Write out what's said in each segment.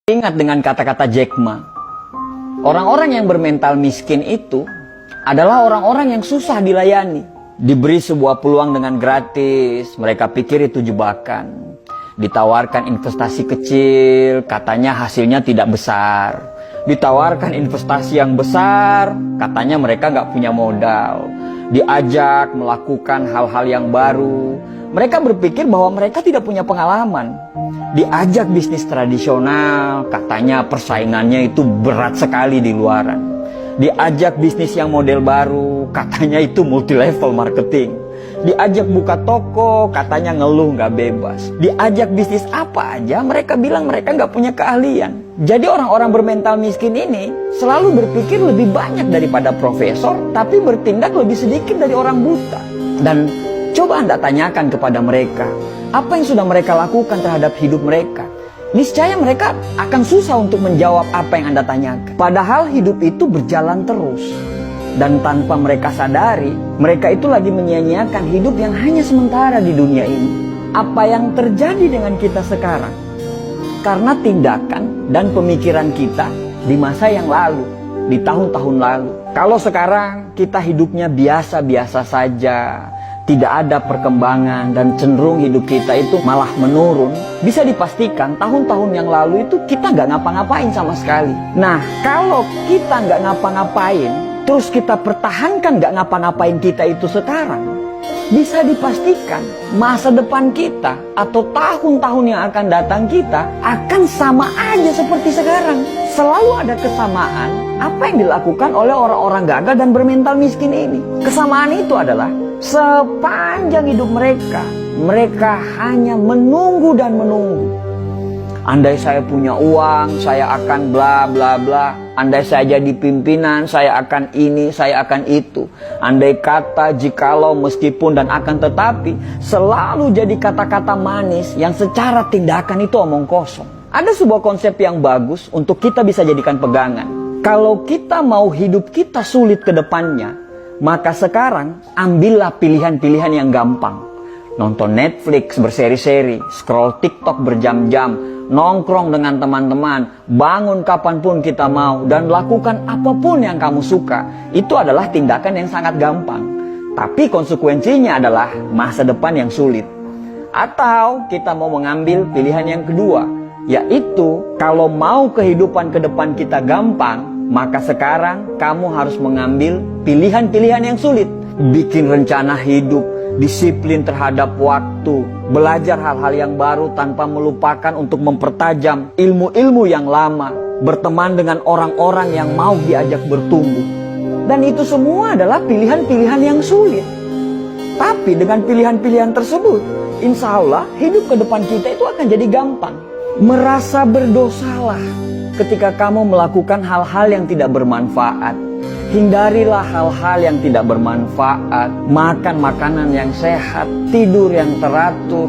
Ingat dengan kata-kata Jack Ma, orang-orang yang bermental miskin itu adalah orang-orang yang susah dilayani. Diberi sebuah peluang dengan gratis, mereka pikir itu jebakan. Ditawarkan investasi kecil, katanya hasilnya tidak besar. Ditawarkan investasi yang besar, katanya mereka nggak punya modal. Diajak melakukan hal-hal yang baru, mereka berpikir bahwa mereka tidak punya pengalaman. Diajak bisnis tradisional, katanya persaingannya itu berat sekali di luaran. Diajak bisnis yang model baru, katanya itu multi level marketing. Diajak buka toko, katanya ngeluh nggak bebas. Diajak bisnis apa aja, mereka bilang mereka nggak punya keahlian. Jadi orang-orang bermental miskin ini selalu berpikir lebih banyak daripada profesor, tapi bertindak lebih sedikit dari orang buta. Dan coba Anda tanyakan kepada mereka, apa yang sudah mereka lakukan terhadap hidup mereka? Niscaya mereka akan susah untuk menjawab apa yang Anda tanyakan. Padahal hidup itu berjalan terus. Dan tanpa mereka sadari, mereka itu lagi menyia-nyiakan hidup yang hanya sementara di dunia ini. Apa yang terjadi dengan kita sekarang? Karena tindakan dan pemikiran kita di masa yang lalu, di tahun-tahun lalu. Kalau sekarang kita hidupnya biasa-biasa saja, tidak ada perkembangan dan cenderung hidup kita itu malah menurun, bisa dipastikan tahun-tahun yang lalu itu kita nggak ngapa-ngapain sama sekali. Nah, kalau kita nggak ngapa-ngapain, terus kita pertahankan nggak ngapa-ngapain kita itu sekarang, bisa dipastikan masa depan kita atau tahun-tahun yang akan datang kita akan sama aja seperti sekarang. Selalu ada kesamaan apa yang dilakukan oleh orang-orang gagal dan bermental miskin ini. Kesamaan itu adalah sepanjang hidup mereka, mereka hanya menunggu dan menunggu. Andai saya punya uang, saya akan bla bla bla. Andai saya jadi pimpinan, saya akan ini, saya akan itu. Andai kata, jikalau, meskipun, dan akan tetapi, selalu jadi kata-kata manis yang secara tindakan itu omong kosong. Ada sebuah konsep yang bagus untuk kita bisa jadikan pegangan. Kalau kita mau hidup kita sulit ke depannya, maka sekarang ambillah pilihan-pilihan yang gampang. Nonton Netflix berseri-seri, scroll TikTok berjam-jam, nongkrong dengan teman-teman, bangun kapanpun kita mau, dan lakukan apapun yang kamu suka. Itu adalah tindakan yang sangat gampang. Tapi konsekuensinya adalah masa depan yang sulit. Atau kita mau mengambil pilihan yang kedua, yaitu kalau mau kehidupan ke depan kita gampang, maka sekarang kamu harus mengambil pilihan-pilihan yang sulit. Bikin rencana hidup, disiplin terhadap waktu, belajar hal-hal yang baru tanpa melupakan untuk mempertajam ilmu-ilmu yang lama, berteman dengan orang-orang yang mau diajak bertumbuh. Dan itu semua adalah pilihan-pilihan yang sulit. Tapi dengan pilihan-pilihan tersebut, insya Allah hidup ke depan kita itu akan jadi gampang. Merasa berdosalah ketika kamu melakukan hal-hal yang tidak bermanfaat. Hindarilah hal-hal yang tidak bermanfaat. Makan makanan yang sehat, tidur yang teratur.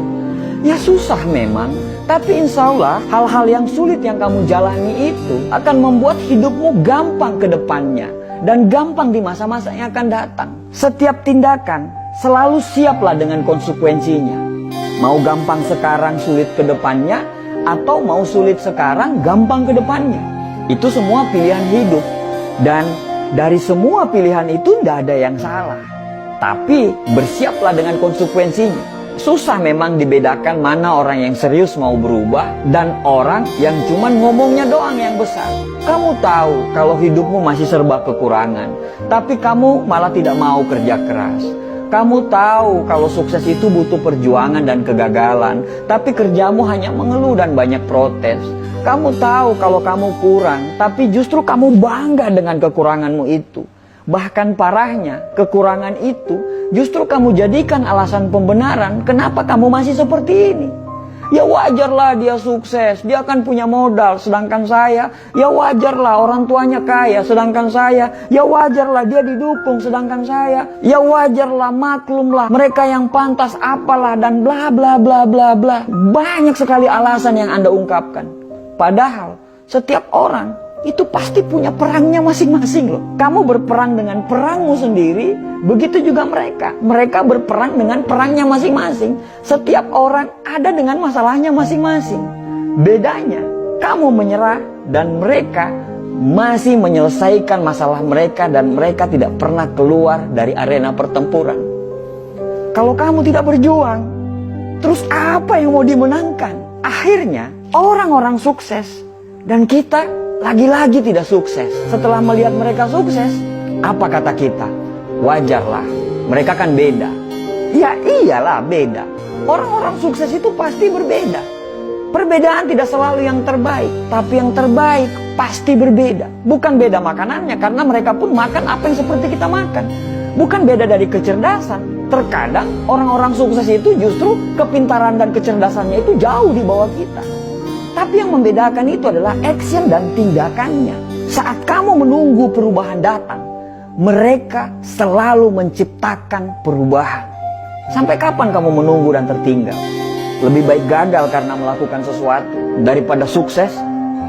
Ya susah memang, tapi insya Allah hal-hal yang sulit yang kamu jalani itu akan membuat hidupmu gampang ke depannya. Dan gampang di masa-masa yang akan datang. Setiap tindakan selalu siaplah dengan konsekuensinya. Mau gampang sekarang, sulit ke depannya, atau mau sulit sekarang, gampang ke depannya. Itu semua pilihan hidup. Dan dari semua pilihan itu tidak ada yang salah. Tapi bersiaplah dengan konsekuensinya. Susah memang dibedakan mana orang yang serius mau berubah dan orang yang cuman ngomongnya doang yang besar. Kamu tahu kalau hidupmu masih serba kekurangan, tapi kamu malah tidak mau kerja keras. Kamu tahu kalau sukses itu butuh perjuangan dan kegagalan, tapi kerjamu hanya mengeluh dan banyak protes. Kamu tahu kalau kamu kurang, tapi justru kamu bangga dengan kekuranganmu itu. Bahkan parahnya, kekurangan itu justru kamu jadikan alasan pembenaran kenapa kamu masih seperti ini. Ya wajarlah dia sukses, dia akan punya modal, sedangkan saya, ya wajarlah orang tuanya kaya, sedangkan saya, ya wajarlah dia didukung, sedangkan saya, ya wajarlah, maklumlah, mereka yang pantas apalah, dan bla bla bla bla bla. Banyak sekali alasan yang Anda ungkapkan. Padahal setiap orang itu pasti punya perangnya masing-masing loh. Kamu berperang dengan perangmu sendiri, begitu juga mereka. Mereka berperang dengan perangnya masing-masing. Setiap orang ada dengan masalahnya masing-masing. Bedanya, kamu menyerah dan mereka masih menyelesaikan masalah mereka dan mereka tidak pernah keluar dari arena pertempuran. Kalau kamu tidak berjuang, terus apa yang mau dimenangkan? Akhirnya orang-orang sukses dan kita lagi-lagi tidak sukses. Setelah melihat mereka sukses, apa kata kita? Wajarlah, mereka kan beda. Ya iyalah beda. Orang-orang sukses itu pasti berbeda. Perbedaan tidak selalu yang terbaik, tapi yang terbaik pasti berbeda. Bukan beda makanannya, karena mereka pun makan apa yang seperti kita makan. Bukan beda dari kecerdasan. Terkadang orang-orang sukses itu justru kepintaran dan kecerdasannya itu jauh di bawah kita. Tapi yang membedakan itu adalah action dan tindakannya. Saat kamu menunggu perubahan datang, mereka selalu menciptakan perubahan. Sampai kapan kamu menunggu dan tertinggal? Lebih baik gagal karena melakukan sesuatu daripada sukses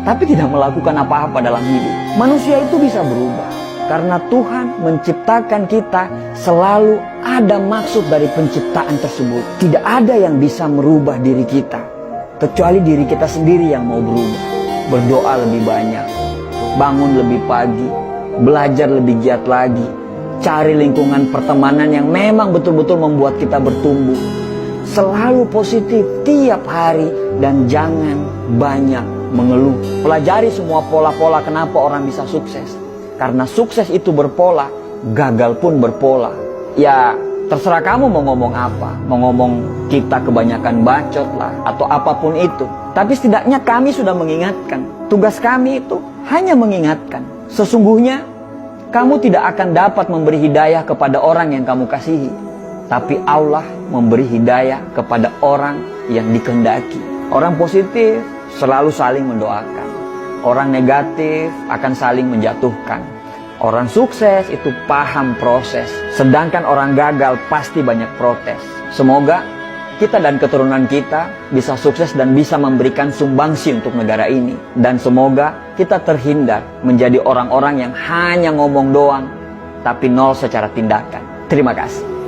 tapi tidak melakukan apa-apa dalam hidup. Manusia itu bisa berubah karena Tuhan menciptakan kita, selalu ada maksud dari penciptaan tersebut. Tidak ada yang bisa merubah diri kita kecuali diri kita sendiri yang mau berubah. Berdoa lebih banyak, bangun lebih pagi, belajar lebih giat lagi, cari lingkungan pertemanan yang memang betul-betul membuat kita bertumbuh. Selalu positif tiap hari dan jangan banyak mengeluh. Pelajari semua pola-pola kenapa orang bisa sukses. Karena sukses itu berpola, gagal pun berpola. Ya terserah kamu mau ngomong apa. Mau ngomong kita kebanyakan bacot lah atau apapun itu. Tapi setidaknya kami sudah mengingatkan. Tugas kami itu hanya mengingatkan. Sesungguhnya kamu tidak akan dapat memberi hidayah kepada orang yang kamu kasihi. Tapi Allah memberi hidayah kepada orang yang dikehendaki. Orang positif selalu saling mendoakan. Orang negatif akan saling menjatuhkan. Orang sukses itu paham proses. Sedangkan orang gagal pasti banyak protes. Semoga kita dan keturunan kita bisa sukses dan bisa memberikan sumbangsi untuk negara ini. Dan semoga kita terhindar menjadi orang-orang yang hanya ngomong doang, tapi nol secara tindakan. Terima kasih.